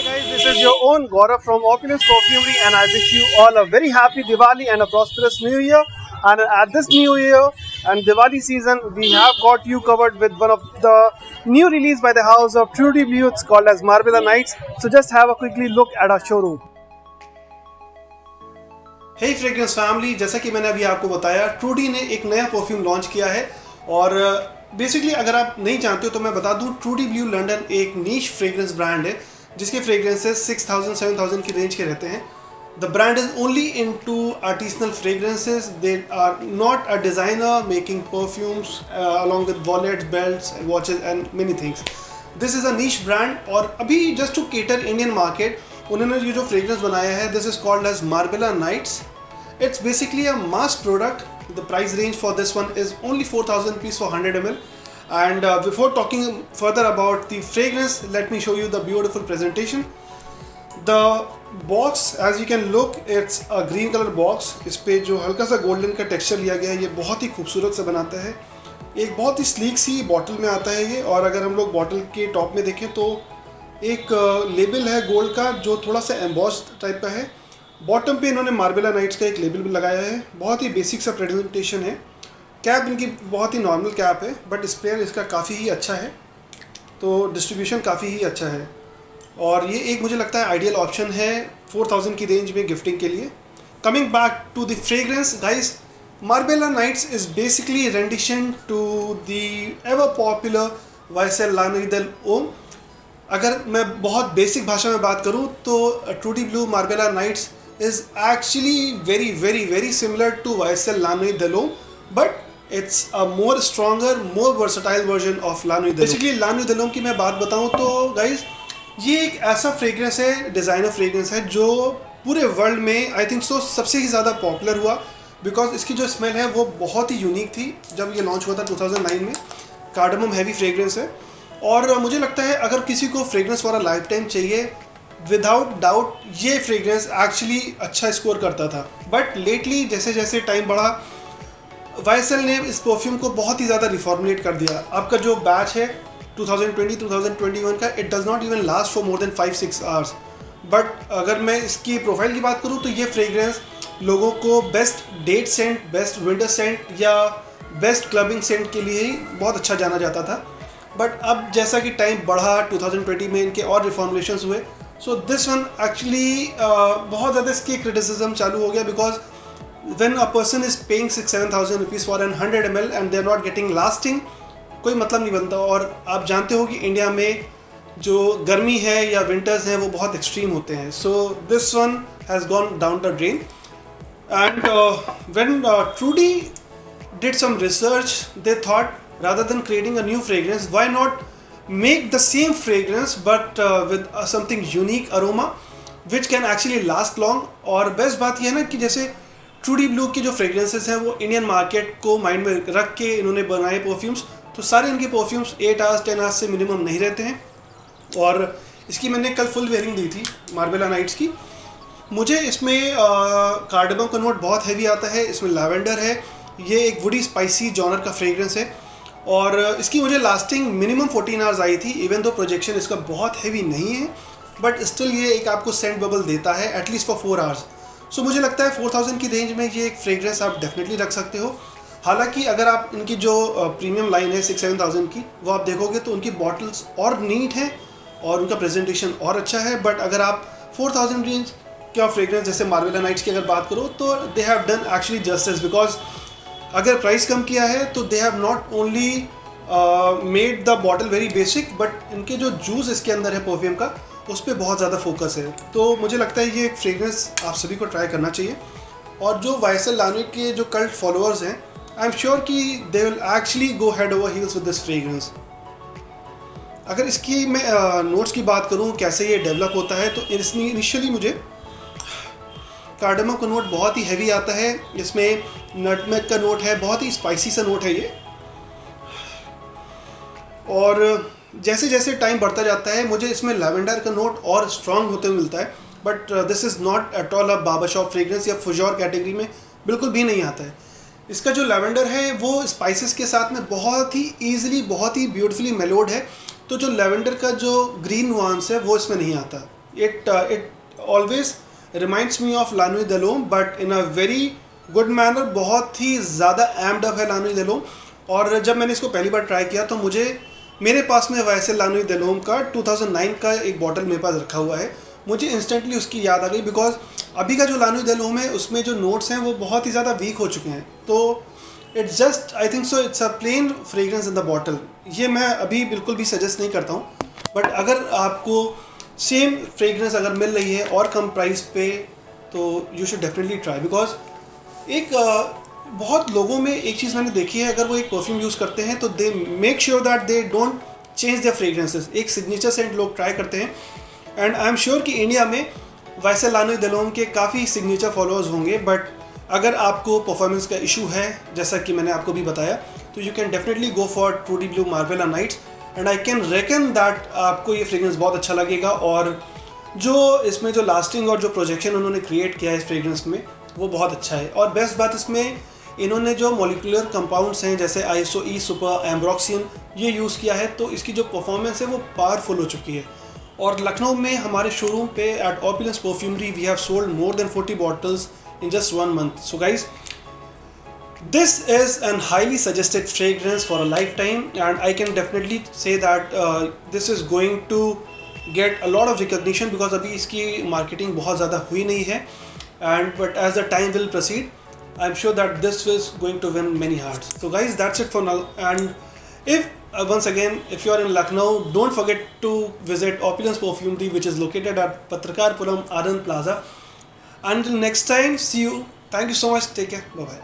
Hi guys, this is your own Gaurav from Opulence Perfumery and I wish you all a very happy Diwali and a prosperous New Year. And at this New Year and Diwali season, we have got you covered with one of the new release by the house of Trudy Blue. It's called as Marbella Nights. So just have a quickly look at our showroom. Hey Fragrance Family, जैसा कि मैंने अभी आपको बताया, Trudy ने एक नया perfume launch किया है और बेसिकली अगर आप नहीं जानते हो तो मैं बता दूं, ट्रूडी ब्लू लंदन एक नीश फ्रेग्रेंस ब्रांड है जिसके फ्रेग्रेंसेस 6000-7000 की रेंज के रहते हैं. The brand is only into artisanal fragrances. They are not a designer making perfumes along with wallets, belts, watches and many things. This is a niche brand और अभी just to cater Indian market उन्होंने ये जो fragrance बनाया है, this is called as Marbella nights. It's basically a mass product. The price range for this one is only 4,000 rupees for 100 ml. And before talking further about the fragrance, let me show you the beautiful presentation. The box, as you can look, it's a green color box. इस पे जो हल्का सा golden का texture लिया गया है, ये बहुत ही खूबसूरत से बनाता है. एक बहुत ही स्लीक सी बॉटल में आता है ये. और अगर हम लोग बॉटल के टॉप में देखें तो एक लेबल है गोल्ड का जो थोड़ा सा एम्बॉस्ड टाइप का है. बॉटम पे इन्होंने मार्बेला नाइट्स का एक लेबल भी लगाया है. बहुत ही बेसिक सा प्रेजेंटेशन है. कैप इनकी बहुत ही नॉर्मल कैप है बट स्प्रेयर इसका काफ़ी ही अच्छा है, तो डिस्ट्रीब्यूशन काफ़ी ही अच्छा है और ये एक मुझे लगता है आइडियल ऑप्शन है 4000 की रेंज में गिफ्टिंग के लिए. Coming back to the fragrance guys, Marbella Nights is basically rendition to the ever popular YSL La Nuit De L'Homme. अगर मैं बहुत बेसिक भाषा में बात करूँ तो Trudy blue Marbella nights is actually very similar to YSL Lanui Delhomme, but it's a more stronger, more versatile version of Lanui Delhomme. Basically Lanui Delhomme की मैं बात बताऊँ तो guys, ये एक ऐसा फ्रेग्रेंस है, डिज़ाइनर फ्रेग्रेंस है जो पूरे वर्ल्ड में आई थिंक सो सबसे ही ज़्यादा पॉपुलर हुआ बिकॉज इसकी जो स्मेल है वो बहुत ही यूनिक थी. जब ये लॉन्च हुआ था 2009 में, कार्डमम हैवी फ्रेग्रेंस है और मुझे लगता है अगर किसी को फ्रेग्रेंस वाला लाइफ टाइम चाहिए, विदाउट डाउट ये फ्रेग्रेंस एक्चुअली अच्छा स्कोर करता था. बट लेटली जैसे जैसे टाइम बढ़ा, वाईएसएल ने इस परफ्यूम को बहुत ही ज़्यादा रिफॉर्मुलेट कर दिया. आपका जो बैच है 2020-2021 का, it does not even last for more than 5-6 hours. But अगर मैं इसकी प्रोफाइल की बात करूँ तो ये फ्रेग्रेंस लोगों को best date scent, best winter scent या बेस्ट क्लबिंग सेंट के लिए ही बहुत अच्छा जाना जाता था. बट अब जैसा कि टाइम बढ़ा, 2020 में इनके और रिफॉर्मुलेशंस हुए, सो दिस वन एक्चुअली बहुत ज़्यादा इसकी क्रिटिसिज्म चालू हो गया because when a person is paying 6-7,000 rupees for an 100 ml and they are not getting lasting, कोई मतलब नहीं बनता. और आप जानते हो कि इंडिया में जो गर्मी है या विंटर्स हैं वो बहुत एक्सट्रीम होते हैं. So this one has gone down the drain. And when Trudy did some research, they thought rather than creating a new fragrance, why not make the same fragrance but with something unique aroma which can actually last long. और best बात यह है ना कि जैसे Trudy blue की जो fragrances हैं वो इंडियन मार्केट को माइंड में रख के इन्होंने बनाए परफ्यूम्स, तो सारे इनके परफ्यूम्स 8 आवर्स 10 आवर्स से मिनिमम नहीं रहते हैं. और इसकी मैंने कल फुल वेयरिंग दी थी मार्बेला नाइट्स की. मुझे इसमें कार्डमम का नोट बहुत हैवी आता है, इसमें लैवेंडर है, ये एक वुडी स्पाइसी जॉनर का फ्रेग्रेंस है और इसकी मुझे लास्टिंग मिनिमम 14 आवर्स आई थी. इवन दो प्रोजेक्शन इसका बहुत हैवी नहीं है बट स्टिल ये एक आपको सेंट बबल देता है एटलीस्ट फॉर 4 आवर्स. सो मुझे लगता है 4000 की रेंज में ये एक फ्रेग्रेंस आप डेफिनेटली रख सकते हो. हालांकि अगर आप इनकी जो प्रीमियम लाइन है 6-7,000 की, वो आप देखोगे तो उनकी बॉटल्स और नीट हैं और उनका प्रेजेंटेशन और अच्छा है. बट अगर आप 4000 रेंज का फ्रेग्रेंस जैसे मार्बेला नाइट्स की अगर बात करो तो they have done actually justice because अगर प्राइस कम किया है तो they have not only made the bottle very basic but इनके जो जूस इसके अंदर है परफ्यूम का उस पर बहुत ज़्यादा फोकस है. तो मुझे लगता है ये एक फ्रेग्रेंस आप सभी को ट्राई करना चाहिए. और जो वाईएसएल लानवी के जो कल्ट फॉलोअर्स हैं, आई एम श्योर कि they will actually go head over heels with this fragrance. अगर इसकी मैं नोट्स की बात करूँ कैसे ये डेवलप होता है, तो इनिशियली मुझे कार्डमम का नोट बहुत ही हैवी आता है. इसमें नटमेग का नोट है, बहुत ही स्पाइसी सा नोट है ये. और जैसे जैसे टाइम बढ़ता जाता है मुझे इसमें लैवेंडर का नोट और स्ट्रॉन्ग होते हुए मिलता है. But this is not at all a Baba shop fragrance या फुजौर कैटेगरी में बिल्कुल भी नहीं आता है. इसका जो लैवेंडर है वो स्पाइसेस के साथ में बहुत ही ईजिली, बहुत ही ब्यूटीफुली मेलोड है. तो जो लैवेंडर का जो ग्रीन नुआंस है वो इसमें नहीं आता. It always reminds me of La Nuit De L'Homme but in a very good manner. बहुत ही ज़्यादा एम्ड अप है लानुई देलोम। और जब मैंने इसको पहली बार ट्राई किया तो मेरे पास में वैसे लानुई देलोम का 2009 का एक बॉटल मेरे पास रखा हुआ है। मुझे इंस्टेंटली उसकी याद आ गई बिकॉज अभी का जो लानुई देलोम है उसमें जो नोट्स हैं वो बहुत ही ज़्यादा वीक हो चुके हैं। तो it's just I think so it's a plain fragrance in the bottle. ये मैं अभी बिल्कुल भी सजेस्ट नहीं करता हूँ, बट अगर आपको सेम फ्रेग्रेंस अगर मिल रही है और कम प्राइस पे तो you should definitely try. Because बहुत लोगों में एक चीज़ मैंने देखी है, अगर वो एक परफ्यूम यूज़ करते हैं तो they make sure that they don't change their fragrances. एक सिग्नेचर सेंट लोग ट्राई करते हैं एंड आई एम श्योर कि इंडिया में वैसे लानुई देलोम के काफ़ी सिग्नेचर फॉलोअर्स होंगे। बट अगर आपको परफॉर्मेंस का इशू है जैसा कि मैंने आपको भी बताया तो you can definitely go for Trudy blue Marbella Nights and I can reckon that आपको ये फ्रेग्रेंस बहुत अच्छा लगेगा। और जो इसमें जो लास्टिंग और जो प्रोजेक्शन उन्होंने क्रिएट किया है इस फ्रेग्रेंस में वो बहुत अच्छा है। और बेस्ट बात इसमें इन्होंने जो मॉलिक्यूलर कंपाउंड्स हैं जैसे आइसोई सुपर एम्ब्रोक्सिन ये यूज़ किया है तो इसकी जो परफॉर्मेंस है वो पावरफुल हो चुकी है। और लखनऊ में हमारे शोरूम पे at Opulence Perfumery we have sold more than 40 bottles in just 1 month. So guys, this is an highly suggested fragrance for a lifetime and I can definitely say that this is going to get a lot of recognition because अभी इसकी marketing बहुत ज़्यादा हुई नहीं है and but as the time will proceed I'm sure that this is going to win many hearts. So guys, that's it for now and if once again if you are in Lucknow don't forget to visit Opulence Perfumery which is located at Patrakarpuram Anand Plaza. Until next time, see you. Thank you so much. Take care. Bye bye.